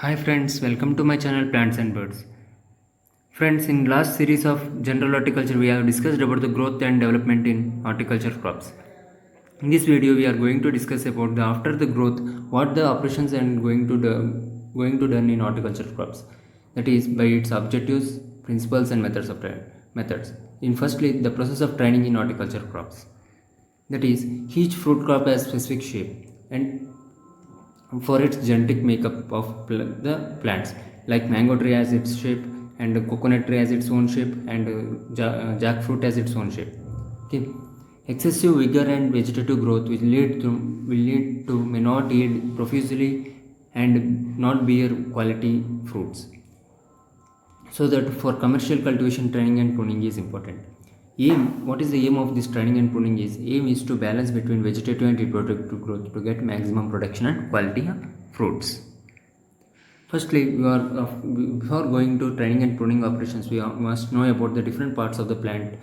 Hi friends, welcome to my channel Plants and Birds. Friends, in last series of general horticulture we have discussed about the growth and development in horticulture crops. In this video we are going to discuss about the after the growth, what the operations and going to done in horticulture crops. That is by its objectives, principles and methods of methods. In firstly, the process of training in horticulture crops. That is, each fruit crop has specific shape and for its genetic makeup of the plants, like mango tree has its shape and the coconut tree has its own shape and jackfruit has its own shape. Okay, excessive vigor and vegetative growth will lead to may not yield profusely and not bear quality fruits. So that for commercial cultivation, training and pruning is important. What is the aim of this training and pruning is, aim is to balance between vegetative and reproductive growth to get maximum production and quality of fruits. Firstly, before going to training and pruning operations, must know about the different parts of the plant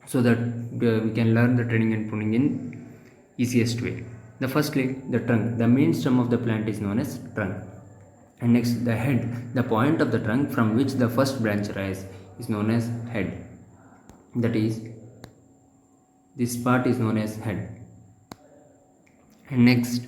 so that we can learn the training and pruning in easiest way. The firstly, the trunk. The main stem of the plant is known as trunk. And next, the head. The point of the trunk from which the first branch rises is known as head. That is, this part is known as head. And next,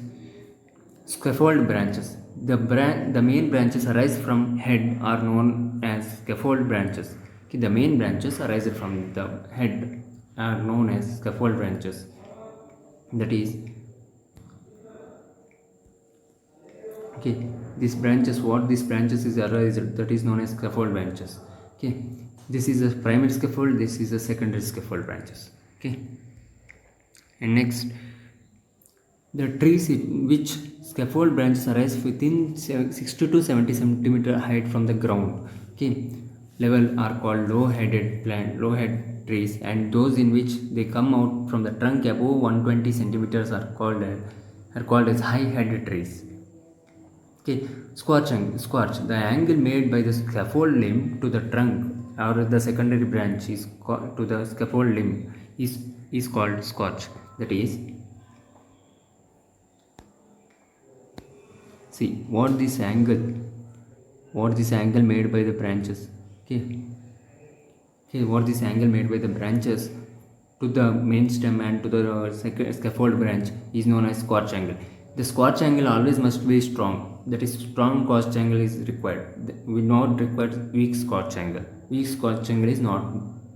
scaffold branches. The main branches arise from head are known as scaffold branches. Okay, the main branches arise from the head are known as scaffold branches. That is, okay, these branches, what these branches is arise, that is known as scaffold branches. Okay, this is a primary scaffold, this is a secondary scaffold branches. Okay, and next, the trees in which scaffold branches arise within 60 to 70 centimeter height from the ground, okay, level are called low head trees, and those in which they come out from the trunk above 120 centimeters are called as high head trees. Okay, squarch. The angle made by the scaffold limb to the trunk or the secondary branch to the scaffold limb is called squarch. That is, see what this angle made by the branches. Okay, what this angle made by the branches to the main stem and to the scaffold branch is known as squarch angle. The squarch angle always must be strong. That is, strong squarch angle is required. We not require weak squarch angle. Weak squarch angle is not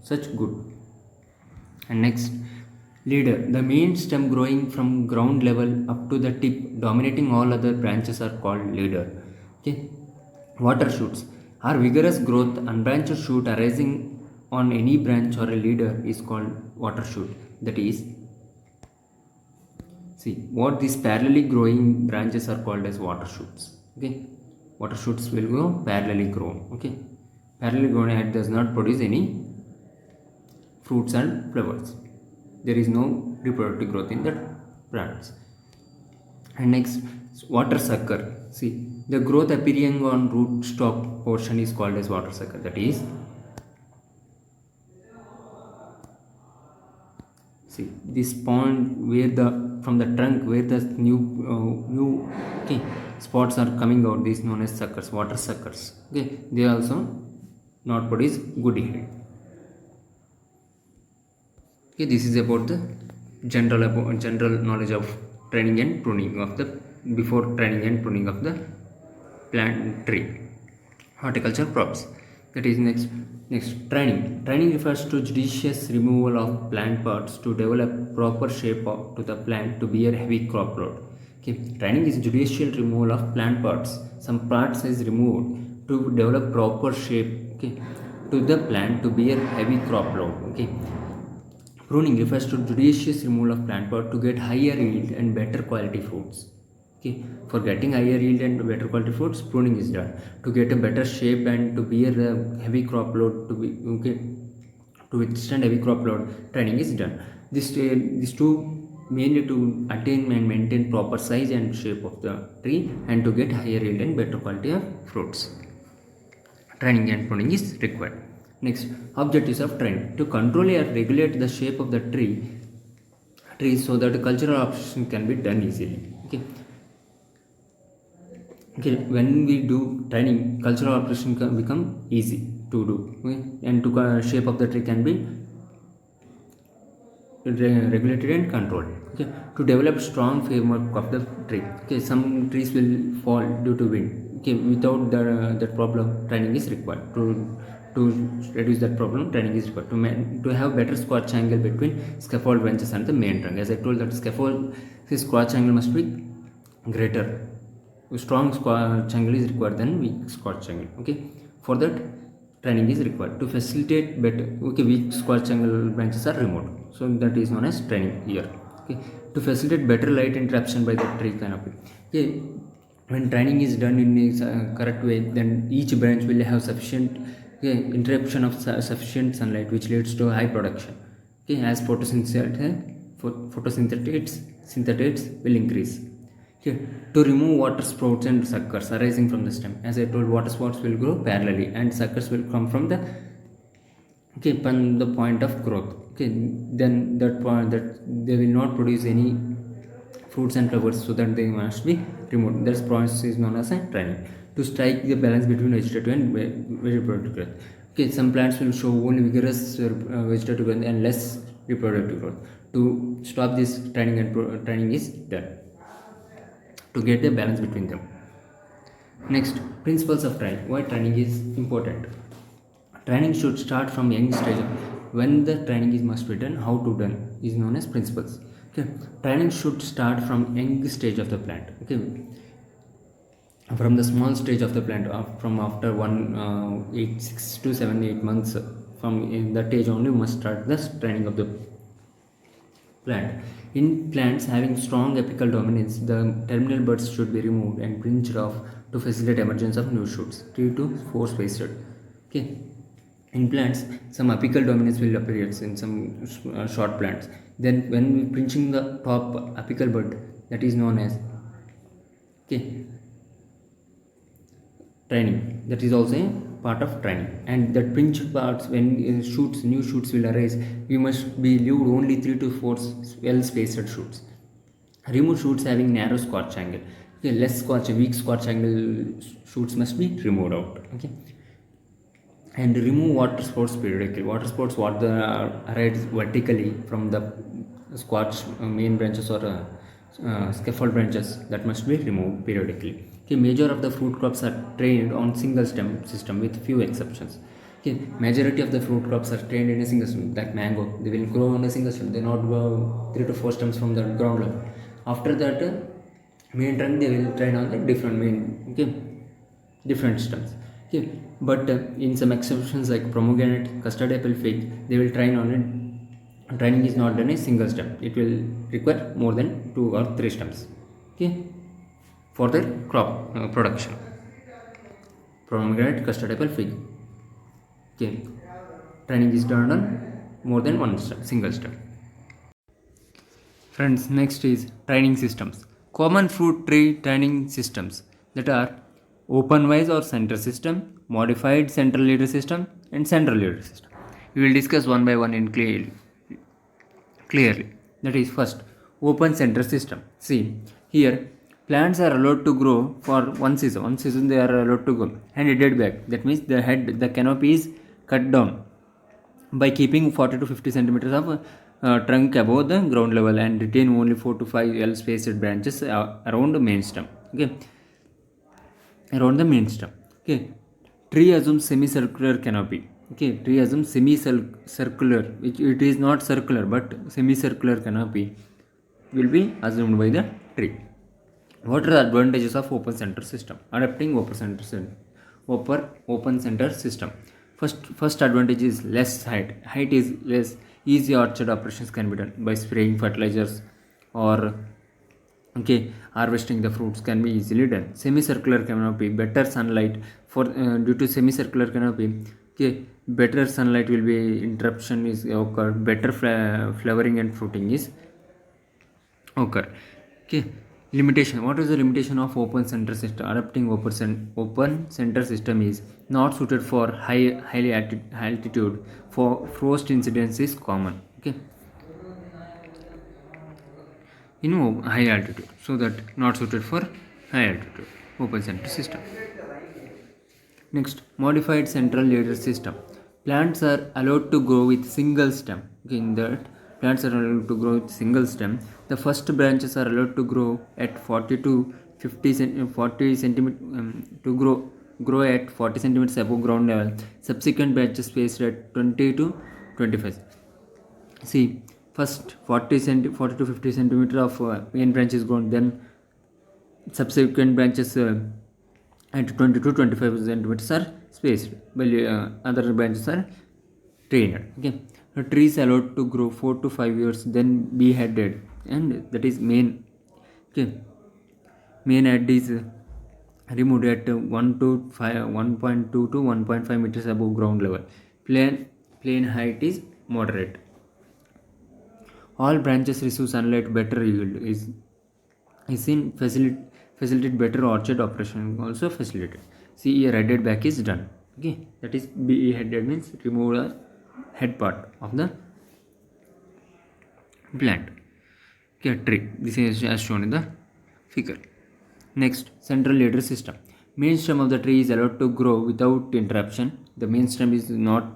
such good. And next, leader. The main stem growing from ground level up to the tip, dominating all other branches, are called leader. Okay. Water shoots are vigorous growth. Unbranched shoot arising on any branch or a leader is called water shoot. That is, see what these parallelly growing branches are called as water shoots. Okay, water shoots will parallelly grow. Okay, parallelly grown head does not produce any fruits and flowers. There is no reproductive growth in the plants. And next, water sucker. See, the growth appearing on rootstock portion is called as water sucker. That is, see this point where the from the trunk where the new okay spots are coming out, these known as suckers, water suckers. Okay, they also not produce good yield. Okay, this is about the general knowledge of training and pruning of the before training and pruning of the plant tree horticulture crops. That is, next training refers to judicious removal of plant parts to develop proper shape to the plant to bear heavy crop load. Okay, training is judicial removal of plant parts. Some parts is removed to develop proper shape, okay, to the plant to bear heavy crop load. Okay, pruning refers to judicious removal of plant part to get higher yield and better quality fruits. Okay, for getting higher yield and better quality fruits, pruning is done. To get a better shape and to bear the heavy crop load, to withstand heavy crop load, training is done. These two mainly to attain and maintain proper size and shape of the tree and to get higher yield and better quality of fruits. Training and pruning is required. Next, objectives of training: to control or regulate the shape of the tree so that cultural operation can be done easily. Okay, Okay, when we do training, cultural operation can become easy to do, okay? And to shape of the tree can be regulated and controlled. Okay, to develop strong framework of the tree. Okay, some trees will fall due to wind. Okay, without that problem, training is required to reduce that problem. Training is required to have better squash angle between scaffold branches and the main trunk. As I told, that scaffold squash angle must be greater. Strong squash angle is required than weak squash angle. Okay, for that training is required to facilitate better. Okay, weak squash angle branches are removed, so that is known as training here. Okay, to facilitate better light interruption by the tree canopy. Okay, when training is done in a correct way, then each branch will have sufficient, okay, interruption of sufficient sunlight, which leads to high production. Okay, as photosynthetics will increase. Okay, to remove water sprouts and suckers arising from the stem. As I told, water sprouts will grow parallelly and suckers will come from the, okay, from the point of growth. Okay, then that point, that they will not produce any fruits and flowers, so that they must be removed. This process is known as a training to strike the balance between vegetative and reproductive growth. Okay, some plants will show only vigorous vegetative growth and less reproductive growth. To stop this, training is done to get the balance between them. Next, principles of training. Why training is important? Training should start from young stage. When the training is must be done, how to done is known as principles. Okay, training should start from young stage of the plant. Okay, from the small stage of the plant, from after 6 to 7 8 months, from in that age only must start the training of the plant. In plants having strong apical dominance, the terminal buds should be removed and branched off to facilitate emergence of new shoots, 3 to 4 spaced. Okay, in plants, some apical dominance will appear in some short plants. Then, when we pinching the top apical bud, that is known as, okay, training. That is also a part of training. And that pinch parts, when new shoots will arise, we must be leave only 3 to 4 well spaced shoots. Remove shoots having narrow squash angle. Okay, weak squash angle shoots must be removed out. Okay, and remove water sports periodically. Water sports, what the arise vertically from the squash main branches or scaffold branches, that must be removed periodically. Okay, major of the fruit crops are trained on single stem system with few exceptions. Okay, majority of the fruit crops are trained in a single stem, like mango. They will grow on a single stem. They not grow 3 to 4 stems from the ground level. After that, main trunk they will train on the different stems. Okay, but in some exceptions like pomegranate, custard apple, fig, they will train on it. Training is not done a single stem. It will require more than 2 or 3 stems. Okay, for the crop production. Pomegranate, custard apple, fig. Okay, training is done on more than one stem, single stem. Friends, next is training systems. Common fruit tree training systems, that are open wise or center system, modified central leader system, and central leader system. We will discuss one by one in clearly. That is, first, open center system. See here, plants are allowed to grow for one season. One season they are allowed to grow, and headed back. That means the canopy is cut down by keeping 40 to 50 centimeters of trunk above the ground level, and retain only 4 to 5 well spaced branches around the main stem. Okay, around the main stem. Okay, tree assumes semicircular canopy. Okay, tree assumes semicircular, which it is not circular but semicircular canopy will be assumed by the tree. What are the advantages of open center system? Adapting open center system. First advantage is less height. Height is less. Easy orchard operations can be done by spraying fertilizers, or okay, harvesting the fruits can be easily done. Semicircular canopy, better sunlight for due to semicircular canopy. Okay, better sunlight will be interruption is occur. Better flowering and fruiting is occur. Okay, limitation. What is the limitation of open center system? Adapting open center system is not suited for high altitude. For frost incidence is common. Okay, high altitude, so that not suited for high altitude. open center system. Next, modified central leader system. Plants are allowed to grow with single stem. Okay, in that, plants are allowed to grow with single stem. The first branches are allowed to grow at 40 to 40 centimeter to grow at 40 centimeters above ground level. Subsequent branches spaced at 20 to 25. See, first 40 to 50 centimeter of main branch is grown, then subsequent branches at 20 to 25 centimeters are spaced, while other branches are trained. Okay, the tree is allowed to grow 4 to 5 years, then be headed, and that is main. Okay, main head is removed at 1 to 5, 1.2 to 1.5 meters above ground level. Plain height is moderate. All branches receive sunlight. Better yield is in facilitate better orchard operation also facilitated. See, a headed back is done. Okay, that is be headed means remove the head part of the plant. Okay, tree. This is as shown in the figure. Next, central leader system. Main stem of the tree is allowed to grow without interruption. The main stem is not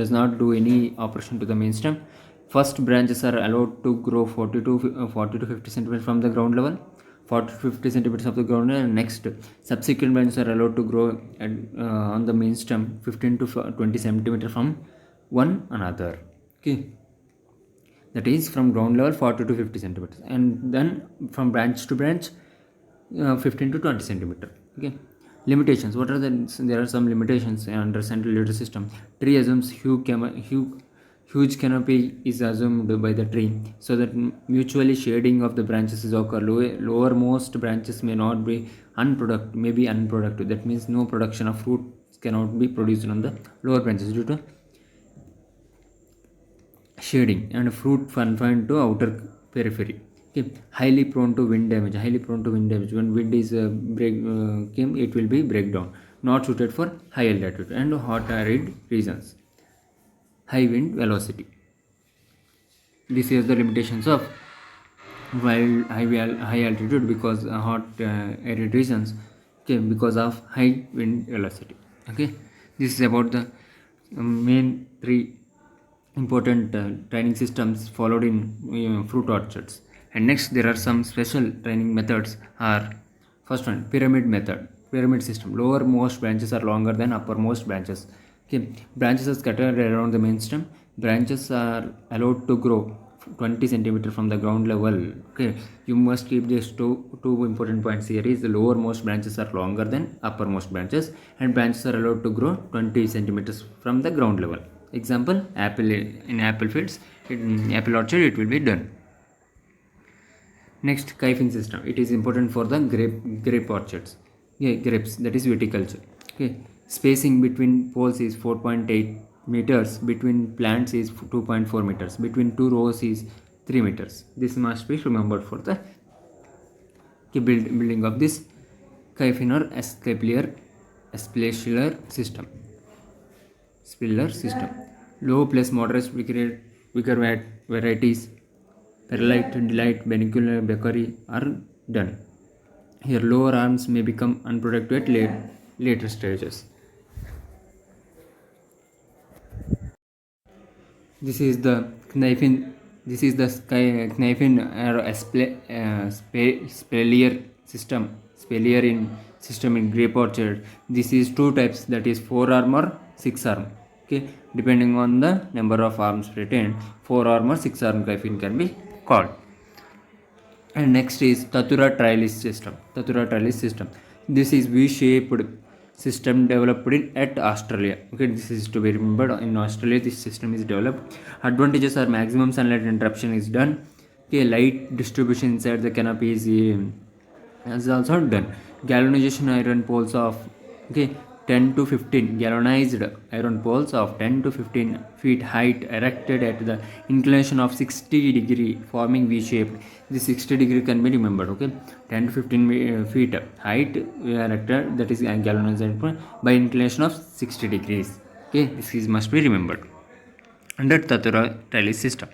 does not do any operation to the main stem. First branches are allowed to grow 40 to 50 centimeters from the ground level. 40 to 50 centimeters of the ground level. Next, subsequent branches are allowed to grow on the main stem 15 to 20 centimeters from one another. Okay, that is from ground level 40 to 50 centimeters, and then from branch to branch 15 to 20 centimeter. Okay, limitations. What are there are some limitations under central leader system. Tree assumes huge canopy is assumed by the tree, so that mutually shading of the branches is occur. Lowermost branches may be unproductive. That means no production of fruit cannot be produced on the lower branches due to shading, and fruit confined to outer periphery. Okay, highly prone to wind damage. When wind is came, it will be breakdown. Not suited for high altitude and hot arid regions. High wind velocity. This is the limitations of while high altitude, because hot arid regions. Okay, because of high wind velocity. Okay, this is about the main three important training systems followed in fruit orchards. And next, there are some special training methods. Are first one, pyramid system. Lowermost branches are longer than uppermost branches. Okay, branches are scattered around the main stem. Branches are allowed to grow 20 centimeter from the ground level. Okay, you must keep these two important points here. Is the lowermost branches are longer than uppermost branches, and branches are allowed to grow 20 centimeters from the ground level. Example, apple in apple fields, in apple orchard, it will be done. Next, Kyphin system. It is important for the grape orchards. Yeah, grapes, that is viticulture. Okay, spacing between poles is 4.8 meters. Between plants is 2.4 meters. Between two rows is 3 meters. This must be remembered for the building of this Kyphin or spiller system. Low plus moderate vigor varieties, Perlite, Delight, Benicular, Beckery are done. Here lower arms may become unproductive at later stages. This is the Knifin. This is the Knifin spalier system. Spalier in system in grape orchard. This is two types, that is 4 arm or 6 arm. Okay, depending on the number of arms retained, 4 arm or 6 arm Kyphin can be called. And next is Tatura trellis system. This is V-shaped system developed at Australia. Okay, this is to be remembered. In Australia, this system is developed. Advantages are maximum sunlight interruption is done. Okay, light distribution inside the canopy is also done. Galvanization iron poles of 10 to 15 galvanized iron poles of 10 to 15 feet height erected at the inclination of 60 degree, forming V-shaped. This 60 degree can be remembered. Okay, 10 to 15 feet height erected, that is galvanized by inclination of 60 degrees. Okay, this must be remembered under Tatura trellis system.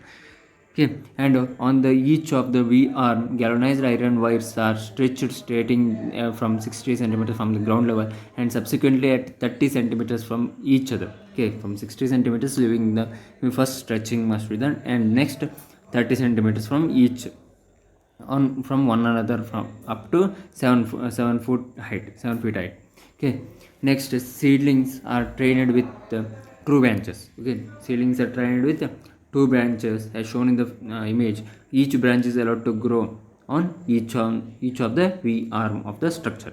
Okay, and on the each of the V arm, galvanized iron wires are stretched starting from 60 centimeters from the ground level and subsequently at 30 centimeters from each other. Okay, from 60 centimeters leaving the first stretching must be done, and next 30 centimeters from each on from one another from up to 7 foot height, 7 feet height. Okay, next seedlings are trained with true branches. Okay, seedlings are trained with two branches as shown in the image. Each branch is allowed to grow on each of the V arm of the structure.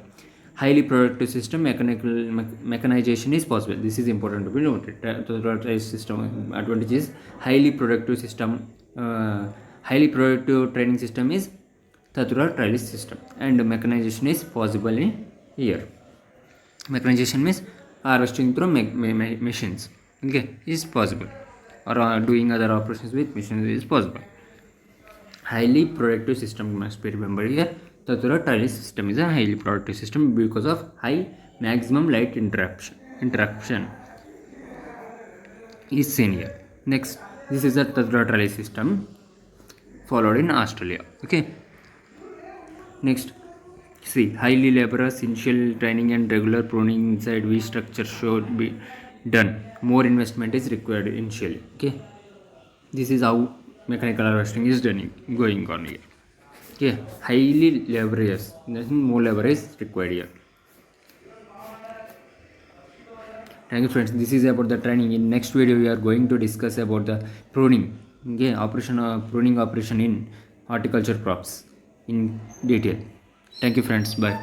Highly productive system mechanization is possible. This is important to be noted. The system advantage is highly productive system. Highly productive training system is Tatura trellis system, and mechanization is possible in here. Mechanization means harvesting through machines. Okay, is possible, or doing other operations with machines is possible. Highly productive system must be remembered here. Tatura trellis system is a highly productive system because of high maximum light interruption is seen here. Next, this is a Tatura trellis system followed in Australia. Okay. Next, see, highly laborious initial training and regular pruning inside V structure should be done. More investment is required initially. Okay, this is how mechanical harvesting is done going on here. Okay, highly laborious, nothing more labor is required here. Thank you friends. This is about the training. In next video we are going to discuss about the pruning. Okay, pruning operation in horticulture crops in detail. Thank you friends. Bye.